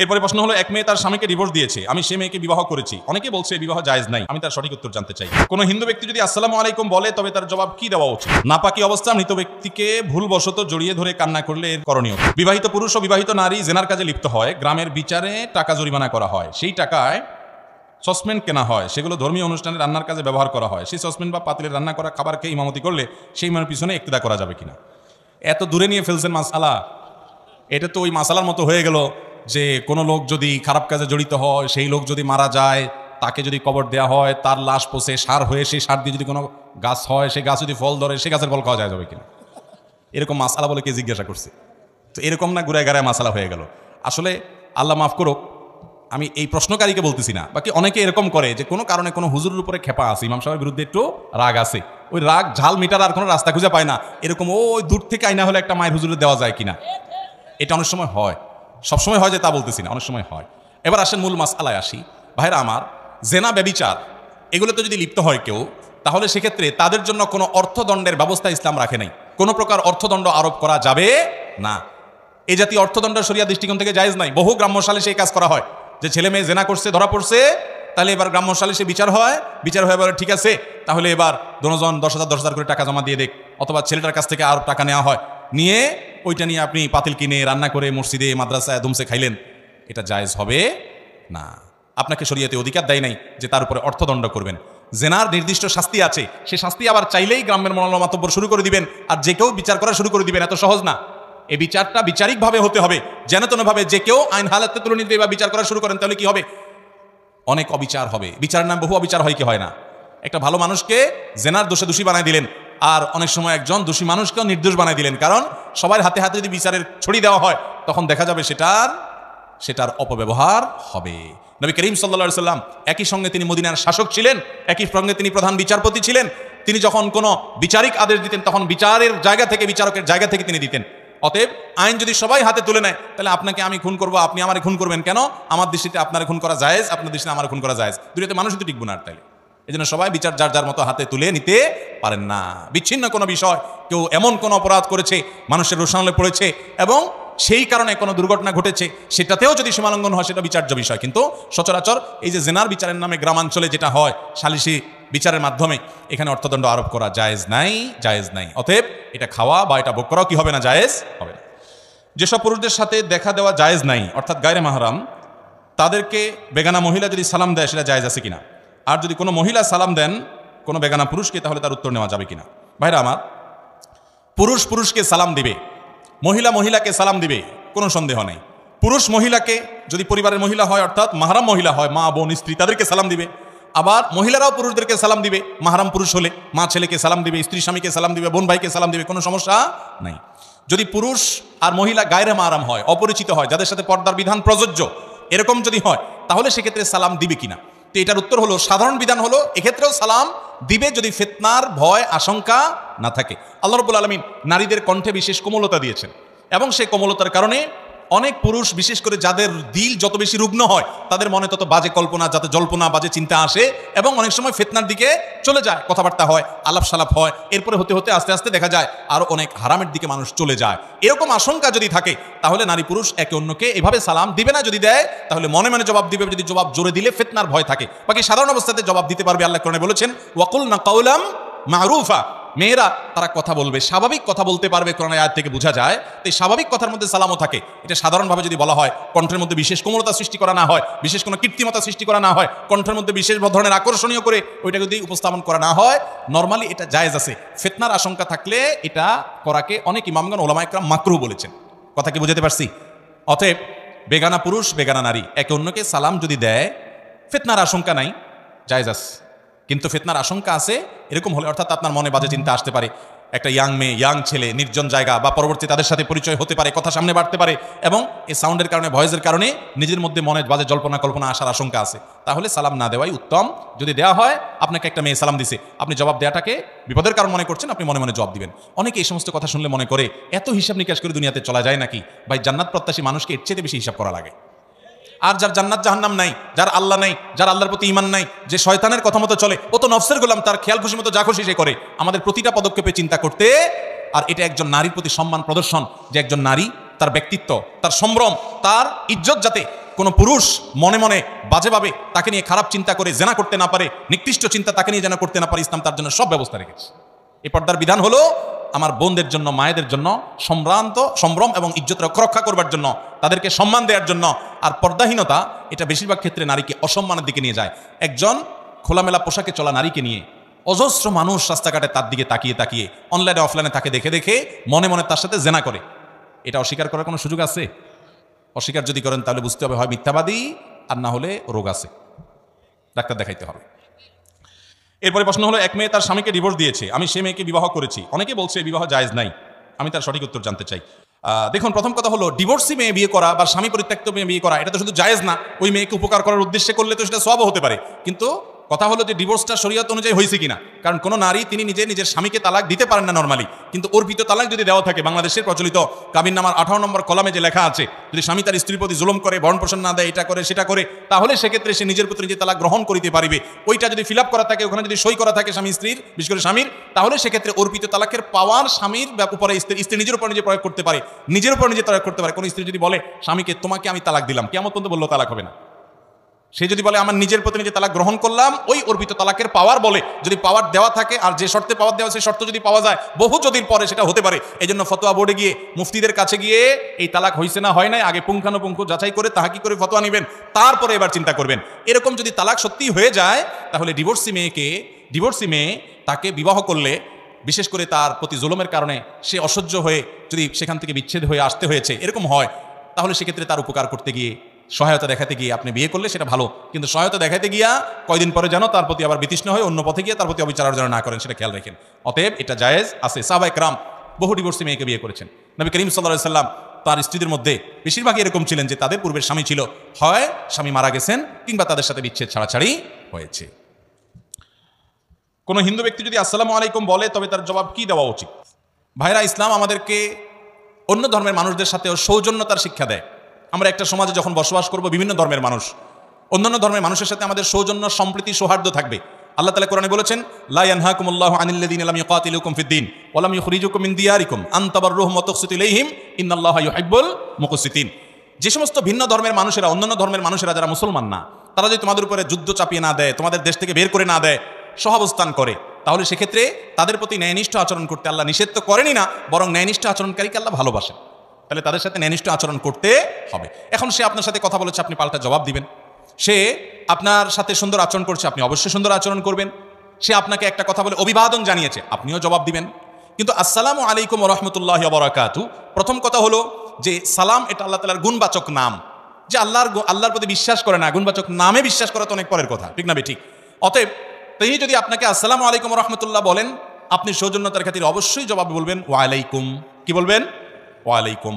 এরপরে প্রশ্ন হলো, এক মেয়ে তার স্বামীকে ডিভোর্স দিয়েছে, আমি সে মেয়েকে বিবাহ করেছি, অনেকে বলছে বিবাহ জায়েজ নাই, আমি তার সঠিক উত্তর জানতে চাই। কোনো হিন্দু ব্যক্তি যদি আসসালামু আলাইকুম বলে তবে তার জবাব কি দেওয়া উচিত? নাপাকি অবস্থা মৃত ব্যক্তিকে ভুলবশত জড়িয়ে ধরে কান্না করলে এর করণীয়। বিবাহিত পুরুষ ও বিবাহিত নারী জেনার কাজে লিপ্ত হয়, গ্রামের বিচারে টাকা জরিমানা করা হয়, সেই টাকায় সসপেন কেনা হয়, সেগুলো ধর্মীয় অনুষ্ঠানে রান্নার কাজে ব্যবহার করা হয়, সেই সসপেন বা পাতিলে রান্না করা খাবারকে ইমামতি করলে সেই ইমামের পিছনে ইক্তেদা করা যাবে কিনা? এত দূরে নিয়ে ফেলছেন মাসালা। এটা তো ওই মাসালার মতো হয়ে গেল যে কোনো লোক যদি খারাপ কাজে জড়িত হয়, সেই লোক যদি মারা যায়, তাকে যদি কবর দেওয়া হয়, তার লাশ পচে সার হয়ে সেই সার দিয়ে যদি কোনো গাছ হয়, সেই গাছ যদি ফল ধরে, সেই গাছের ফল খাওয়া যাবে কিনা? এরকম মাসালা বলে কে জিজ্ঞাসা করছে? তো এরকম না ঘুরে গাড়ায় মাসালা হয়ে গেল। আসলে আল্লাহ মাফ করুক, আমি এই প্রশ্নকারীকে বলতেছি না, বাকি অনেকে এরকম করে যে কোনো কারণে কোনো হুজুরের উপরে খেপা আছে, ইমাম সাহেবের বিরুদ্ধে একটু রাগ আছে, ওই রাগ ঝাল মিটার আর কোনো রাস্তা খুঁজে পায় না, এরকম ওই দূর থেকে আইনা হলে একটা মায়ের হুজুরে দেওয়া যায় কিনা। এটা অনেক সময় হয়, সবসময় হয় যে তা বলতেছি না, অনেক সময় হয়। এবার আসেন মূল মাসআলায় আসি। ভাইরা আমার, জেনা ব্যভিচার এগুলোতে যদি লিপ্ত হয় কেউ, তাহলে সেক্ষেত্রে তাদের জন্য কোনো অর্থদণ্ডের ব্যবস্থা ইসলাম রাখে নাই। কোনো প্রকার অর্থদণ্ড আরোপ করা যাবে না। এই জাতীয় অর্থদণ্ড শরিয়া দৃষ্টিকোণ থেকে জায়েজ নাই। বহু গ্রাম্য সালিশে এই কাজ করা হয় যে ছেলে মেয়ে জেনা করছে, ধরা পড়ছে, তাহলে এবার গ্রাম্য সালিশে বিচার হয়, বিচার হয়ে বলে ঠিক আছে, তাহলে এবার দুজন 10,000 করে টাকা জমা দিয়ে দেখ, অথবা ছেলেটার কাছ থেকে আর টাকা নেওয়া হয়, নিয়ে ওইটা নিয়ে আপনি পাতিল কিনে রান্না করে মসজিদে মাদ্রাসায় ধুমসে খাইলেন, এটা জায়েজ হবে না। আপনাকে শরীয়তে অধিকার দেয় নাই যে তার উপরে অর্থদণ্ড করবেন। জেনার নির্দিষ্ট শাস্তি আছে, সে শাস্তি আবার চাইলেই গ্রামের মনোলমা মাতব্বর শুরু করে দিবেন, আর যে কেউ বিচার করা শুরু করে দিবেন, এত সহজ না। এই বিচারটা বিচারিকভাবে হতে হবে, যেন তেনভাবে যে কেউ আইন হালাতে তুলে নিতে বা বিচার করা শুরু করেন, তাহলে কি হবে? অনেক অবিচার হবে। বিচারের নাম বহু অবিচার হয় কি হয় না? একটা ভালো মানুষকে জেনার দোষে দোষী বানাই দিলেন, আর অনেক সময় একজন দোষী মানুষকেও নির্দোষ বানাই দিলেন, কারণ সবার হাতে হাতে যদি বিচারের ছড়ি দেওয়া হয়, তখন দেখা যাবে সেটার অপব্যবহার হবে। নবী করিম সাল্লাল্লাহু আলাইহি সাল্লাম একই সঙ্গে তিনি মদিনার শাসক ছিলেন, একই সঙ্গে তিনি প্রধান বিচারপতি ছিলেন। তিনি যখন কোনো বিচারিক আদেশ দিতেন, তখন বিচারের জায়গা থেকে, বিচারকের জায়গা থেকে তিনি দিতেন। অতএব আইন যদি সবাই হাতে তুলে নেয়, তাহলে আপনাকে আমি খুন করবো, আপনি আমারে খুন করবেন কেন? আমার দৃষ্টিতে আপনার খুন করা জায়েজ, আপনার দৃষ্টিতে আমার খুন করা জায়েজ, দুইটাতে মানুষ তো টিকবো না। আর তাইলে এই জন্য সবাই বিচার যার যার মতো হাতে তুলে নিতে পারেন না। বিচ্ছিন্ন কোনো বিষয়, কেউ এমন কোনো অপরাধ করেছে, মানুষের রোষানলে পড়েছে এবং সেই কারণে কোনো দুর্ঘটনা ঘটেছে, সেটাতেও যদি সীমালঙ্ঘন হয়, সেটা বিচার্য বিষয়। কিন্তু সচরাচর এই যে জেনার বিচারের নামে গ্রামাঞ্চলে যেটা হয়, সালিসি বিচারের মাধ্যমে, এখানে অর্থদণ্ড আরোপ করা জায়েজ নাই, জায়েজ নাই। অতএব এটা খাওয়া বা এটা ভোগ করাও কি হবে না? জায়েজ হবে না। যেসব পুরুষদের সাথে দেখা দেওয়া জায়েজ নাই, অর্থাৎ গায়রে মাহরাম, তাদেরকে বেগানা মহিলা যদি সালাম দেয়, সেটা জায়েজ আছে কিনা? আর যদি কোনো মহিলা সালাম দেন কোনো বেগানা পুরুষকে, তাহলে তার উত্তর নেওয়া যাবে কিনা? ভাইরা আমার, পুরুষ পুরুষকে সালাম দিবে, মহিলা মহিলাকে সালাম দিবে, কোনো সন্দেহ নেই। পুরুষ মহিলাকে, যদি পরিবারের মহিলা হয়, অর্থাৎ মাহরাম মহিলা হয়, মা বোন স্ত্রী, তাদেরকে সালাম দিবে। আবার মহিলারাও পুরুষদেরকে সালাম দিবে, মাহরাম পুরুষ হলে মা ছেলেকে সালাম দিবে, স্ত্রী স্বামীকে সালাম দিবে, বোন ভাইকে সালাম দিবে, কোনো সমস্যা নাই। যদি পুরুষ আর মহিলা গায়রে মাহরাম হয়, অপরিচিত হয়, যাদের সাথে পর্দার বিধান প্রযোজ্য, এরকম যদি হয়, তাহলে সেক্ষেত্রে সালাম দিবে কিনা? তো এটার উত্তর হলো, সাধারণ বিধান হলো এক্ষেত্রেও সালাম দিবে, যদি ফিতনার ভয় আশঙ্কা না থাকে। আল্লাহ রাব্বুল আলামিন নারীদের কণ্ঠে বিশেষ কোমলতা দিয়েছেন, এবং সেই কোমলতার কারণে অনেক পুরুষ, বিশেষ করে যাদের দিল যত বেশি রুগ্ন হয়, তাদের মনে তত বাজে কল্পনা, যাতে জল্পনা, বাজে চিন্তা আসে, এবং অনেক সময় ফিতনার দিকে চলে যায়, কথাবার্তা হয়, আলাপ সালাপ হয়, এরপরে হতে হতে আস্তে আস্তে দেখা যায় আরও অনেক হারামের দিকে মানুষ চলে যায়। এরকম আশঙ্কা যদি থাকে, তাহলে নারী পুরুষ একে অন্যকে এভাবে সালাম দিবে না। যদি দেয়, তাহলে মনে মনে জবাব দিবে, যদি জবাব জোরে দিলে ফিতনার ভয় থাকে। বাকি সাধারণ অবস্থাতে জবাব দিতে পারবে। আল্লাহ কোরআনে বলেছেন, ওয়াকুলনা কাওলাম মারুফা, মেয়েরা তারা কথা বলবে, স্বাভাবিক কথা বলতে পারবে, কোরআনের আয়াত থেকে বোঝা যায়। তো এই স্বাভাবিক কথার মধ্যে সালামও থাকে। এটা সাধারণভাবে যদি বলা হয়, কণ্ঠের মধ্যে বিশেষ কোমলতা সৃষ্টি করা না হয়, বিশেষ কোনো কৃত্রিমতা সৃষ্টি করা না হয়, কণ্ঠের মধ্যে বিশেষ ধরনের আকর্ষণীয় করে ওইটা যদি উপস্থাপন করা না হয়, নরমালি এটা জায়েজ আছে। ফিতনার আশঙ্কা থাকলে এটা করাকে অনেক ইমামগণ, ওলামা ইকরাম মাকরুহ বলেছেন। কথা কি বুঝাতে পারছি? অতএব বেগানা পুরুষ, বেগানা নারী একে অন্যকে সালাম যদি দেয়, ফিতনার আশঙ্কা নাই, জায়েজ আছে। কিন্তু ফিতনার আশঙ্কা আছে এরকম হলে, অর্থাৎ আপনার মনে বাজে চিন্তা আসতে পারে, একটা ইয়াং মেয়ে, ইয়াং ছেলে, নির্জন জায়গা বা পরবর্তী তাদের সাথে পরিচয় হতে পারে, কথা সামনে বাড়তে পারে, এবং এই সাউন্ডের কারণে, ভয়েসের কারণে নিজের মধ্যে মনে বাজে জল্পনা কল্পনা আসার আশঙ্কা আছে, তাহলে সালাম না দেওয়াই উত্তম। যদি দেওয়া হয়, আপনাকে একটা মেয়ে সালাম দিছে, আপনি জবাব দেওয়াটাকে বিপদের কারণ মনে করছেন, আপনি মনে মনে জবাব দিবেন। অনেকে এই সমস্ত কথা শুনলে মনে করে, এত হিসাব নিকাশ করে দুনিয়াতে চলা যায় নাকি? ভাই, জান্নাত প্রত্যাশী মানুষকে এর চেয়ে বেশি হিসাব করা লাগে। আর যার জান্নাত জাহান্নাম নাই, যার আল্লাহ নাই, যার আল্লাহর প্রতি ঈমান নাই, যে শয়তানের কথা মতো চলে, ও তো নফসের গোলাম, তার খেয়াল খুশি মতো যা খুশি সে করে। আমাদের প্রতিটা পদক্ষেপে চিন্তা করতে, আর এটা একজন নারীর প্রতি সম্মান প্রদর্শন, যে একজন নারী তার ব্যক্তিত্ব, তার সম্ভ্রম, তার ইজ্জত যাতে কোনো পুরুষ মনে মনে বাজেভাবে তাকে নিয়ে খারাপ চিন্তা করে জেনা করতে না পারে, নিকৃষ্ট চিন্তা তাকে নিয়ে যেন করতে না পারে, ইসলাম তার জন্য সব ব্যবস্থা রেখেছে। এই পর্দার বিধান হলো আমার বোনদের জন্য, মায়েদের জন্য সম্ভ্রম এবং ইজ্জত রক্ষা করবার জন্য, তাদেরকে সম্মান দেওয়ার জন্য। আর পর্দাহীনতা এটা বেশিরভাগ ক্ষেত্রে নারীকে অসম্মানের দিকে নিয়ে যায়। একজন খোলামেলা পোশাকে চলা নারীকে নিয়ে অজস্র মানুষ রাস্তাঘাটে তার দিকে তাকিয়ে তাকিয়ে, অনলাইনে অফলাইনে তাকে দেখে দেখে মনে মনে তার সাথে জেনা করে। এটা অস্বীকার করার কোনো সুযোগ আছে? অস্বীকার যদি করেন তাহলে বুঝতে হবে হয় মিথ্যাবাদী, আর না হলে রোগ আছে, ডাক্তার দেখাইতে হবে। এরপরে প্রশ্ন হলো, এক মেয়ে তার স্বামীকে ডিভোর্স দিয়েছে, আমি সে মেয়েকে বিবাহ করেছি, অনেকে বলছে বিবাহ জায়েজ নাই, আমি তার সঠিক উত্তর জানতে চাই। দেখুন, প্রথম কথা হলো, ডিভোর্সি মেয়ে বিয়ে করা বা স্বামী পরিত্যক্ত মেয়ে বিয়ে করা এটা তো শুধু জায়েজ না, ওই মেয়েকে উপকার করার উদ্দেশ্যে করলে তো সেটা সওয়াবও হতে পারে। কিন্তু কথা হলো যে ডিভোর্সটা শরীয়ত অনুযায়ী হয়েছে কিনা। কারণ কোনো নারী তিনি নিজের স্বামীকে তালাক দিতে পারেন না নরমালি, কিন্তু অর্পিত তালাক যদি দেওয়া থাকে, বাংলাদেশের প্রচলিত কাবিননামার 18 নম্বর কলামে যে লেখা আছে, যদি স্বামী তার স্ত্রীর প্রতি জুলুম করে, ভরণ পোষণ না দেয়, এটা করে সেটা করে, তাহলে সেক্ষেত্রে সে নিজের প্রতি নিজে তালাক গ্রহণ করিতে পারিবে। ওইটা যদি ফিল আপ করা থাকে, ওখানে যদি সই করা থাকে স্বামী স্ত্রীর, বিশেষ করে স্বামীর, তাহলে সেক্ষেত্রে অর্পিত তালাকের পাওয়ার স্বামীর উপরে স্ত্রী নিজের উপর নিজে প্রয়োগ করতে পারে, নিজের উপর নিজে প্রয়োগ করতে পারে। কোন স্ত্রী যদি বলে স্বামীকে তোমাকে আমি তালাক দিলাম, কিয়ামত পর্যন্ত বললেও তালাক হবে না। সে যদি বলে আমার নিজের প্রতি নিজে তালাক গ্রহণ করলাম, ওই অর্পিত তালাকের পাওয়ার বলে, যদি পাওয়ার দেওয়া থাকে আর যে শর্তে পাওয়ার দেওয়া সেই শর্ত যদি পাওয়া যায়, বহু যদির পরে সেটা হতে পারে। এই জন্য ফতোয়া বোর্ডে গিয়ে, মুফতিদের কাছে গিয়ে এই তালাক হয়েছে না হয় নাই আগে পুঙ্খানুপুঙ্খ যাচাই করে তাহাকি করে ফতোয়া নেবেন, তারপরে এবার চিন্তা করবেন। এরকম যদি তালাক সত্যি হয়ে যায়, তাহলে ডিভোর্সি মেয়ে তাকে বিবাহ করলে, বিশেষ করে তার প্রতি জুলুমের কারণে সে অসহ্য হয়ে যদি সেখান থেকে বিচ্ছেদ হয়ে আসতে হয়েছে, এরকম হয়, তাহলে সেক্ষেত্রে তার উপকার করতে গিয়ে, সহায়তা দেখাতে গিয়ে আপনি বিয়ে করলে সেটা ভালো, কিন্তু সহায়তা দেখাতে গিয়া কয়দিন পরে যেন তার প্রতি আবার বিতৃষ্ণ হয়ে অন্য পথে গিয়ে তার প্রতি অবিচার যেন না করেন, সেটা খেয়াল রাখেন। অতএব এটা জায়েজ আছে। সাহাবায়ে কেরাম বহু ডিভোর্সি মেয়েকে বিয়ে করেছেন। নবী করিম সাল্লাল্লাহু আলাইহি সাল্লাম তার স্ত্রীদের মধ্যে বেশিরভাগই এরকম ছিলেন যে তাদের পূর্বের স্বামী ছিল, হয় স্বামী মারা গেছেন কিংবা তাদের সাথে বিচ্ছেদ ছাড়াছাড়ি হয়েছে। কোনো হিন্দু ব্যক্তি যদি আসসালামু আলাইকুম বলে, তবে তার জবাব কি দেওয়া উচিত? ভাইরা, ইসলাম আমাদেরকে অন্য ধর্মের মানুষদের সাথেও সৌজন্যতার শিক্ষা দেয়। আমরা একটা সমাজে যখন বসবাস করব, বিভিন্ন ধর্মের মানুষ, অন্যান্য ধর্মের মানুষের সাথে আমাদের সৌজন্য, সম্প্রীতি, সৌহার্দ্য থাকবে। আল্লাহ তাআলা কোরআনে বলেছেন, লা ইয়ানহাকুমুল্লাহু আনিল্লাযীনা লাম ইউকাতিলুকুম ফিদ-দীন ওয়া লাম ইখরিজুকুম মিন দিয়ারিকুম আন তাবাররুহুম ওয়া তুকসিতু ইলাইহিম ইন্নাল্লাহা ইউহিব্বুল মুকসিতিন। যে সমস্ত ভিন্ন ধর্মের মানুষেরা, অন্যান্য ধর্মের মানুষেরা যারা মুসলমান না, তারা যদি তোমাদের উপরে যুদ্ধ চাপিয়ে না দেয়, তোমাদের দেশ থেকে বের করে না দেয়, সহাবস্থান করে, তাহলে সেক্ষেত্রে তাদের প্রতি ন্যায়নিষ্ঠ আচরণ করতে আল্লাহ নিষেধ তো করেনি না, বরং ন্যায়নিষ্ঠ আচরণকারীকে আল্লাহ ভালোবাসেন। তাহলে তাদের সাথে ন্যায়নিষ্ঠ আচরণ করতে হবে। এখন সে আপনার সাথে কথা বলেছে, আপনি পাল্টা জবাব দিবেন। সে আপনার সাথে সুন্দর আচরণ করছে, আপনি অবশ্যই সুন্দর আচরণ করবেন। সে আপনাকে একটা কথা বলে অভিবাদন জানিয়েছে, আপনিও জবাব দিবেন। কিন্তু আসসালামু আলাইকুম ওয়া রাহমাতুল্লাহি ওয়া বারাকাতুহু, প্রথম কথা হলো যে সালাম এটা আল্লাহ তাআলার গুণবাচক নাম, যে আল্লাহর প্রতি বিশ্বাস করে না, গুণবাচক নামে বিশ্বাস করা তো অনেক পরের কথা, ঠিক না ঠিক? অতএব তিনি যদি আপনাকে আসসালামু আলাইকুম ওয়া রাহমাতুল্লাহ বলেন, আপনি সৌজন্যতার খাতিরে অবশ্যই জবাব বলবেন ওয়া আলাইকুম। কি বলবেন? ওয়ালাইকুম।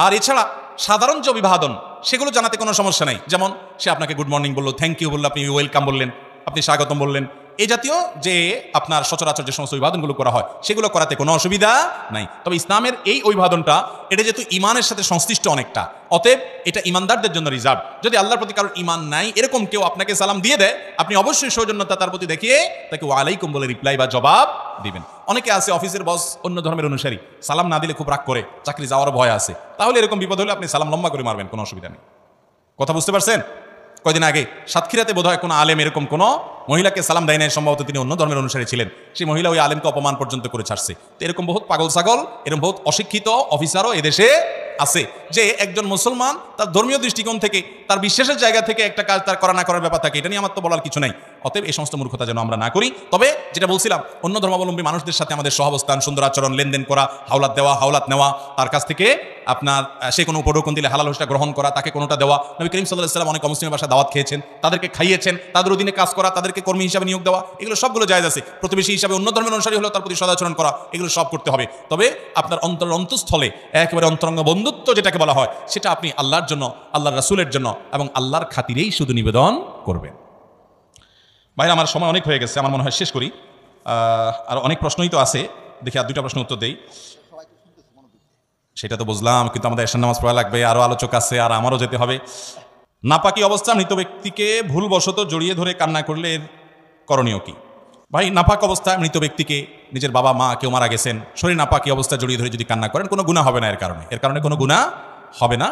আর এছাড়া সাধারণ যে অভিবাদন, সেগুলো জানাতে কোনো সমস্যা নাই। যেমন সে আপনাকে গুড মর্নিং বললো, থ্যাংক ইউ বললো, আপনি ওয়েলকাম বললেন, আপনি স্বাগতম বললেন, এই জাতীয় যে আপনার সচরাচর যে সমস্ত অভিবাদনগুলো করা হয়, সেগুলো করাতে কোনো অসুবিধা নাই। তবে ইসলামের এই অভিবাদনটা, এটা যেহেতু ইমানের সাথে সংশ্লিষ্ট অনেকটা, অতএব এটা ইমানদারদের জন্য রিজার্ভ। যদি আল্লাহর প্রতি কারোর ইমান নাই, এরকম কেউ আপনাকে সালাম দিয়ে দেয়, আপনি অবশ্যই সৌজন্যতা তার প্রতি দেখিয়ে তাকে ওয়ালাইকুম বলে রিপ্লাই বা জবাব দিবেন। অনেকে আছে অফিসের বস অন্য ধর্মের অনুসারী, সালাম না দিলে খুব রাগ করে, চাকরি যাওয়ার ভয় আছে, তাহলে এরকম বিপদ হলে আপনি সালাম লম্বা করে মারবেন, কোনো অসুবিধা নেই। কথা বুঝতে পারছেন? কয়দিন আগে সাতক্ষীরাতে বোধহয় কোনো আলেম এরকম কোনো মহিলাকে সালাম দেয় নাই, সম্ভবত তিনি অন্য ধর্মের অনুসারী ছিলেন। সেই মহিলা ওই আলেমকে অপমান পর্যন্ত করে ছাড়ছে। তো এরকম বহুত পাগল ছাগল, এরকম বহুত অশিক্ষিত অফিসারও এদেশে আছে, যে একজন মুসলমান তার ধর্মীয় দৃষ্টিকোণ থেকে, তার বিশ্বাসের জায়গা থেকে একটা কাজ তার করা না করার ব্যাপার থাকে, এটা নিয়ে আমার তো বলার কিছু নাই। অতএব এই সমস্ত মূর্খতা যেন আমরা না করি। তবে যেটা বলছিলাম, অন্য ধর্মাবলম্বী মানুষদের সাথে আমাদের সহাবস্থান, সুন্দর আচরণ, লেনদেন করা, হাওলাত দেওয়া, হাওলাত নেওয়া, তার কাছ থেকে আপনার সে কোনো উপঢৌকন দিলে হালাল হোসটা গ্রহণ করা, তাকে কোনোটা দেওয়া। নবী করিম সাল্লাল্লাহু আলাইহি ওয়াসাল্লাম অনেক অমুসলিমের বাসায় দাওয়াত খেয়েছেন, তাদেরকে খাইয়েছেন, তাদের অধীনে কাজ করা, তাদেরকে কর্মী হিসাবে নিয়োগ দেওয়া, এগুলো সবগুলো জায়েজ আছে। প্রতিবেশী হিসাবে অন্য ধর্মের অনুসারী হলেও তার প্রতি সদাচরণ করা, এগুলো সব করতে হবে। তবে আপনার অন্তঃস্থলে একেবারে অন্তরঙ্গ বন্ধুত্ব যেটাকে বলা হয়, সেটা আপনি আল্লাহর জন্য, আল্লাহর রাসূলের জন্য এবং আল্লাহর খাতিরেই শুধু নিবেদন করবেন। ভাইরা, আমার সময় অনেক হয়ে গেছে, আমার মনে হয় শেষ করি। আর অনেক প্রশ্নই তো আছে, দেখি আর দুইটা প্রশ্ন উত্তর দেই। সেটা তো বুঝলাম, কিন্তু আমাদের এশার নামাজ পড়া লাগবে, আরও আলোচক আছে, আর আমারও যেতে হবে। নাপাকি অবস্থা মৃত ব্যক্তিকে ভুলবশত জড়িয়ে ধরে কান্না করলে এর করণীয় কি? ভাই নাপাক অবস্থায় মৃত ব্যক্তিকে নিজের বাবা মা কেউ মারা গেছেন শরীর নাপাকি অবস্থায় জড়িয়ে ধরে যদি কান্না করেন কোনো গুনাহ হবে না, এর কারণে কোনো গুনাহ হবে না।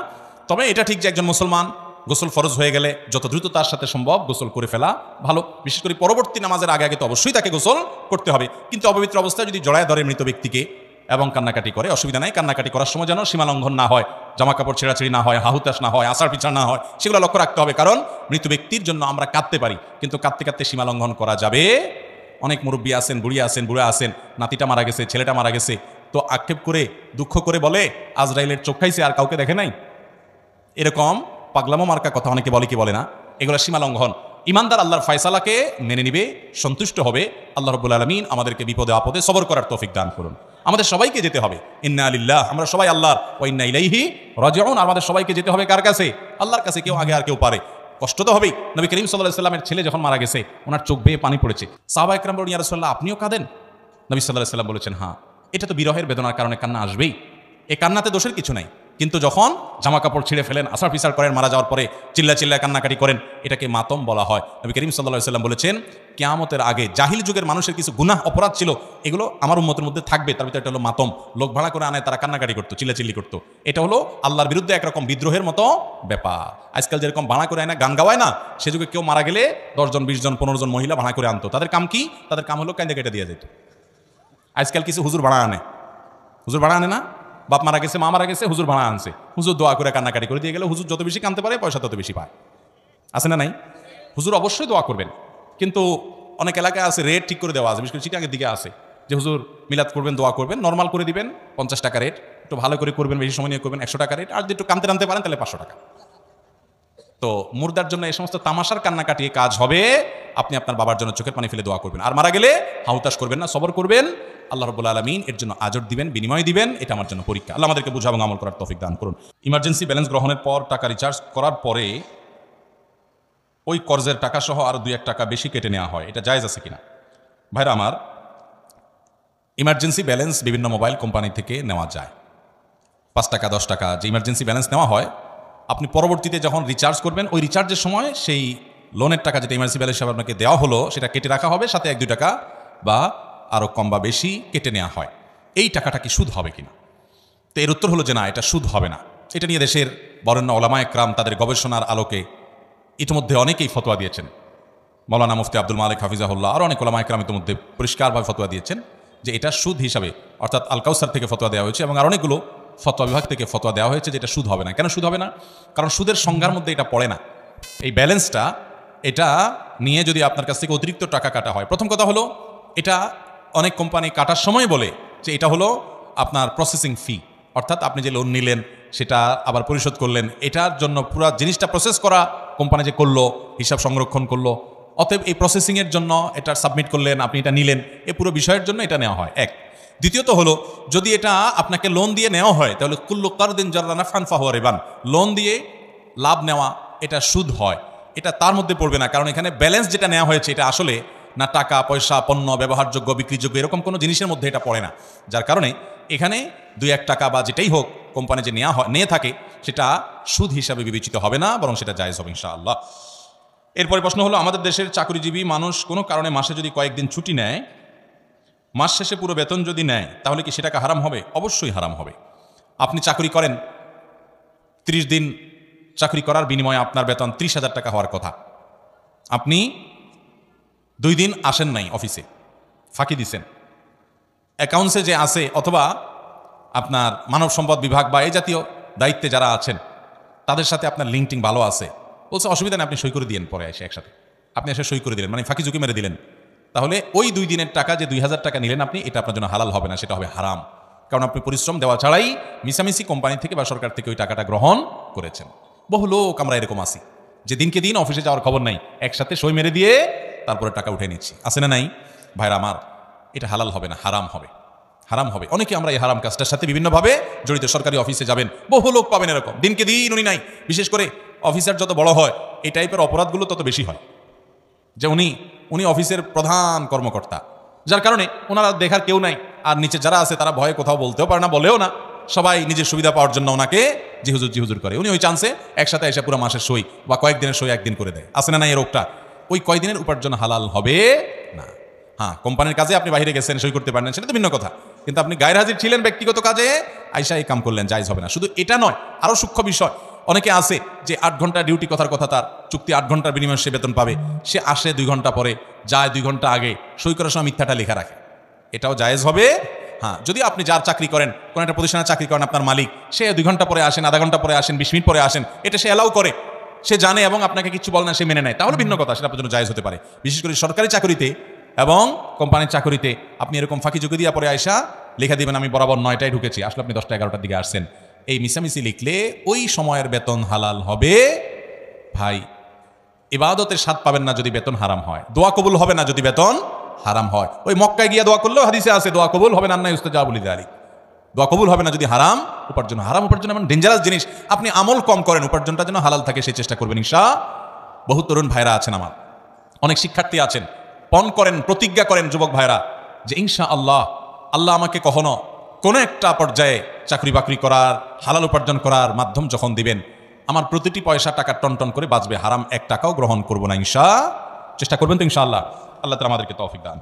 তবে এটা ঠিক যে একজন মুসলমান গোসল ফরজ হয়ে গেলে যত দ্রুত তার সাথে সম্ভব গোসল করে ফেলা ভালো, বিশেষ করে পরবর্তী নামাজের আগে আগে তো অবশ্যই তাকে গোসল করতে হবে। কিন্তু অপবিত্র অবস্থায় যদি জড়ায় ধরে মৃত ব্যক্তিকে এবং কান্নাকাটি করে অসুবিধা নাই। কান্নাকাটি করার সময় যেন সীমা লঙ্ঘন না হয়, জামা কাপড় ছেঁড়াছেড়ি না হয়, হাহুতাস না হয়, আসার পিছার না হয়, সেগুলো লক্ষ্য রাখতে হবে। কারণ মৃত ব্যক্তির জন্য আমরা কাঁদতে পারি, কিন্তু কাঁদতে কাঁদতে সীমা লঙ্ঘন করা যাবে। অনেক মুরব্বী আছেন, বুড়া আছেন, নাতিটা মারা গেছে, ছেলেটা মারা গেছে, তো আক্ষেপ করে দুঃখ করে বলে আজরাইলের চোখ খাইছে আর কাউকে দেখে নাই। এরকম পাগলামো মার্কা কথা অনেকে বলে কি বলে না, এগুলো সীমা লঙ্ঘন। ইমানদার আল্লাহর ফয়সালাকে মেনে নিবে, সন্তুষ্ট হবে। আল্লাহ রাব্বুল আলামিন আমাদেরকে বিপদে আপদে সবর করার তৌফিক দান করুন। আমাদের সবাইকে যেতে হবে, ইন্না লিল্লাহ, আমরা সবাই আল্লাহর, ওয়া ইন্না ইলাইহি রাজিউন। আমাদের সবাইকে যেতে হবে কার কাছে? আল্লাহর কাছে। কেউ আগে আর কেউ পারে, কষ্ট তো হবেই। নবী করিম সাল্লাল্লাহু আলাইহি সাল্লামের ছেলে যখন মারা গেছে ওনার চোখ বেয়ে পানি পড়েছে। সাহাবা একরাম বলেন, ইয়া রাসূলুল্লাহ আপনিও কাঁদেন? নবী সাল্লাল্লাহু আলাইহি সাল্লাম বলেছেন, হ্যাঁ, এটা তো বিরহের বেদনার কারণে কান্না আসবেই, এই কান্নাতে দোষের কিছু নাই। কিন্তু যখন জামা কাপড় ছিঁড়ে ফেলেন, আসার পিসার করেন, মারা যাওয়ার পরে চিল্লা কান্নাকাটি করেন, এটাকে মাতম বলা হয়। নবী করিম সাল্লাল্লাহু আলাইহি সাল্লাম বলেছেন, কিয়ামতের আগে জাহিল যুগের মানুষের কিছু গুনাহ অপরাধ ছিল, এগুলো আমার উম্মতের মধ্যে থাকবে, তার ভিতরে এটা হলো মাতম। লোক ভাড়া করে আনে, তারা কান্নাকাটি করতো, চিল্লাচিল্লি করতো, এটা হলো আল্লাহর বিরুদ্ধে একরকম বিদ্রোহের মতো ব্যাপার। আজকাল যেরকম ভাড়া করে আয় না, গান গাওয়ায় না, সে যুগে কেউ মারা গেলে 10 জন 20 জন 15 জন মহিলা ভাড়া করে আনতো। তাদের কাম কি? তাদের কাম হলো কান্দে কেটে দিয়ে যেত। আজকাল কিছু হুজুর ভাড়া আনে, হুজুর ভাড়া আনে না, বাপ মারা গেছে, মা মারা গেছে, হুজুর ভাড়া আনছে, হুজুর দোয়া করে কান্নাকাটি করে দিয়ে গেলে হুজুর যত বেশি কানতে পারে পয়সা তত বেশি পায়। আছে না নাই? হুজুর অবশ্যই দোয়া করবেন, কিন্তু অনেক এলাকায় আছে রেট ঠিক করে দেওয়া আছে, বিশেষ করে চিটাগের দিকে আছে যে হুজুর মিলাদ করবেন, দোয়া করবেন, নর্মাল করে দিবেন 50 টাকা রেট, একটু ভালো করে করবেন, বেশি সময় নিয়ে করবেন 100 টাকা রেট, আর যদি একটু কানতে টানতে পারেন তাহলে 500 টাকা। তো মুর্দার জন্য এই সমস্ত তামাশার কান্নাকাটি কাজ হবে। আপনি আপনার বাবার জন্য চোখের পানি ফেলে দোয়া করবেন, আর মারা গেলে হাউতাস করবেন না, সবর করবেন। আল্লাহ রাব্বুল আলামিন এর জন্য আজর দিবেন, বিনিময় দিবেন। এটা আমার জন্য পরীক্ষা। আল্লাহ আমাদেরকে বুঝা এবং আমল করার তৌফিক দান করুন। ইমার্জেন্সি ব্যালেন্স গ্রহণের পর টাকা রিচার্জ করার পরে ওই কর্জের টাকা সহ আরো 2-1 টাকা বেশি কেটে নেওয়া হয়, এটা জায়েজ আছে কিনা? ভাইরা আমার, ইমার্জেন্সি ব্যালেন্স বিভিন্ন মোবাইল কোম্পানি থেকে নেওয়া যায়। 5 টাকা 10 টাকা যে ইমার্জেন্সি ব্যালেন্স নেওয়া হয়, আপনি পরবর্তীতে যখন রিচার্জ করবেন ওই রিচার্জের সময় সেই লোনের টাকা যেটা ইমার্জেন্সি ব্যালেন্স হিসাবে আপনাকে দেওয়া হলো সেটা কেটে রাখা হবে, সাথে 1-2 টাকা বা আরও কম বা বেশি কেটে নেওয়া হয়। এই টাকাটা কি সুদ হবে কিনা? তো এর উত্তর হলো যে না, এটা সুদ হবে না। এটা নিয়ে দেশের বরেণ্য ওলামা একরাম তাদের গবেষণার আলোকে ইতিমধ্যে অনেকেই ফতোয়া দিয়েছেন। মৌলানা মুফতি আব্দুল মালিক হাফিজাহুল্লাহ আর অনেক ওলামা একরাম ইতিমধ্যে পরিষ্কারভাবে ফতোয়া দিয়েছেন যে এটা সুদ হিসাবে, অর্থাৎ আল কাউসার থেকে ফতোয়া দেওয়া হয়েছে এবং আর অনেকগুলো ফতোয়া বিভাগ থেকে ফতোয়া দেওয়া হয়েছে যে এটা সুদ হবে না। কেন সুদ হবে না? কারণ সুদের সংজ্ঞার মধ্যে এটা পড়ে না। এই ব্যালেন্সটা, এটা নিয়ে যদি আপনার কাছ থেকে অতিরিক্ত টাকা কাটা হয়, প্রথম কথা হলো এটা অনেক কোম্পানি কাটার সময় বলে যে এটা হলো আপনার প্রসেসিং ফি, অর্থাৎ আপনি যে লোন নিলেন সেটা আবার পরিশোধ করলেন, এটার জন্য পুরো জিনিসটা প্রসেস করা কোম্পানি যে করলো, হিসাব সংরক্ষণ করলো, অতএব এই প্রসেসিংয়ের জন্য এটা সাবমিট করলেন, আপনি এটা নিলেন, এই পুরো বিষয়ের জন্য এটা নেওয়া হয়। এক। দ্বিতীয়ত হলো, যদি এটা আপনাকে লোন দিয়ে নেওয়া হয় তাহলে কুল্লু কারদিন জাররা নাফআন ফাহুয়া রিবান, লোন দিয়ে লাভ নেওয়া এটা সুদ হয়, এটা তার মধ্যে পড়বে না। কারণ এখানে ব্যালেন্স যেটা নেওয়া হয়েছে এটা আসলে না টাকা পয়সা, পণ্য, ব্যবহারযোগ্য, বিক্রিযোগ্য, এরকম কোনো জিনিসের মধ্যে এটা পড়ে না। যার কারণে এখানে 2-1 টাকা বা যেটাই হোক কোম্পানি যে নিয়ে থাকে সেটা সুদ হিসাবে বিবেচিত হবে না, বরং সেটা জায়েজ হবে ইনশাআল্লাহ। এরপরে প্রশ্ন হলো, আমাদের দেশের চাকরিজীবী মানুষ কোনো কারণে মাসে যদি কয়েকদিন ছুটি নেয়, মাস শেষে পুরো বেতন যদি নেয়, তাহলে কি সেটাকে হারাম হবে? অবশ্যই হারাম হবে। আপনি চাকরি করেন, 30 দিন চাকরি করার বিনিময়ে আপনার বেতন 30,000 টাকা হওয়ার কথা। আপনি 2 দিন আসেন নাই অফিসে, ফাঁকি দিছেন, অ্যাকাউন্টসে যে আছে অথবা আপনার মানব সম্পদ বিভাগ বা এই জাতীয় দায়িত্বে যারা আছেন তাদের সাথে আপনার লিঙ্কটিং ভালো আছে, বলছে অসুবিধা নেই, আপনি সই করে দিলেন, পরে এসে একসাথে আপনি এসে সই করে দিলেন, মানে ফাঁকি ঝুঁকি মেরে দিলেন, তাহলে ওই 2 দিনের টাকা যে 2,000 টাকা নিলেন আপনি, এটা আপনার জন্য হালাল হবে না, সেটা হবে হারাম। কারণ আপনি পরিশ্রম দেওয়া ছাড়াই মিশামিশি কোম্পানি থেকে বা সরকার থেকে ওই টাকাটা গ্রহণ করেছেন। বহু লোক আমরা এরকম আছি যে দিনকে দিন অফিসে যাওয়ার খবর নাই, একসাথে সই মেরে দিয়ে তারপরে টাকা উঠে নিচ্ছি, আছে না নাই? ভাইরা আমার, এটা হালাল হবে না, হারাম হবে, হারাম হবে। অনেকে আমরা এই হারাম কাজটার সাথে বিভিন্নভাবে জড়িত। সরকারি অফিসে যাবেন, বহু লোক পাবেন এরকম, দিনকে দিন উনি নাই। বিশেষ করে অফিসার যত বড় হয় এই টাইপের অপরাধগুলো তত বেশি হয়, যে উনি অফিসের প্রধান কর্মকর্তা, যার কারণে ওনারা দেখার কেউ নাই, আর নিচে যারা আছে তারা ভয়ে কোথাও বলতেও পারে না, বলেও না, সবাই নিজের সুবিধা পাওয়ার জন্য ওনাকে জিহুজুর করে। উনি ওই চান্সে একসাথে এসে পুরো মাসের সই বা কয়েকদিনের সই একদিন করে দেয়, আছে না নাই? এই রোগটা ওই কয়দিনের উপার্জন হালাল হবে না। হ্যাঁ, কোম্পানির কাজে আপনি বাইরে গেছেন, সই করতে পারেন, সেটা তো ভিন্ন কথা। কিন্তু আপনি গায়ের হাজির ছিলেন ব্যক্তিগত কাজে, আইসা এই কাম করলেন, জায়েজ হবে না। শুধু এটা নয়, আরও সূক্ষ্ম বিষয়। অনেকে আছে যে 8 ঘন্টা ডিউটি, কথার কথা তার চুক্তি 8 ঘন্টার বিনিময়ে সে বেতন পাবে, সে আসে 2 ঘন্টা পরে, যায় 2 ঘন্টা আগে, সই করার সময় মিথ্যাটা লেখা রাখে। এটাও জায়েজ হবে। হ্যাঁ, যদি আপনি যার চাকরি করেন, কোনো একটা প্রতিষ্ঠানে চাকরি করেন, আপনার মালিক, সে 2 ঘন্টা পরে আসেন, আধা ঘন্টা পরে আসেন, 20 মিনিট পরে আসেন, এটা সে অ্যালাউ করে, সে জানে এবং আপনাকে কিছু বলে না, সে মেনে নেয়, তাহলে ভিন্ন কথা, সেটা আপনার জন্য জায়েজ হতে পারে। বিশেষ করে সরকারি চাকরিতে এবং কোম্পানির চাকরিতে আপনি এরকম ফাঁকি ঝুঁকি দিয়ে পরে আইসা লেখা দিবেন আমি বরাবর 9টায় ঢুকেছি, আসলে আপনি 10টা 11টার দিকে আসছেন, এই মিশামিশি লিখলে ওই সময়ের বেতন হালাল হবে। ভাই, ইবাদতের স্বাদ পাবেন না যদি বেতন হারাম হয়, দোয়া কবুল হবে না যদি বেতন হারাম হয়। ওই মক্কায় গিয়ে দোয়া করলেও হাদিসে আছে দোয়া কবুল হবে না, আন্না ইউস্তাজাবু লিযালিক। দোয়া কবুল হবে না যদি হারাম উপার্জন। হারাম উপার্জন এমন ডেঞ্জারাস জিনিস, আপনি আমল কম করেন, উপার্জনটা যেন হালাল থাকে সেই চেষ্টা করবেন ইনশাআল্লাহ। বহু তরুণ ভাইরা আছেন আমার, অনেক শিক্ষার্থী আছেন, পণ করেন, প্রতিজ্ঞা করেন যুবক ভাইরা যে ইনশাআল্লাহ আল্লাহ আমাকে কখনো কোনো একটা পর্যায়ে চাকরি বাকরি করার, হালাল উপার্জন করার মাধ্যম যখন দিবেন, আমার প্রতিটি পয়সা টাকা টন টন করে বাঁচবে, হারাম 1 টাকাও গ্রহণ করবো না চেষ্টা করবেন তো ইনশাআল্লাহ। আল্লাহ তাআলা আমাদেরকে তৌফিক দান।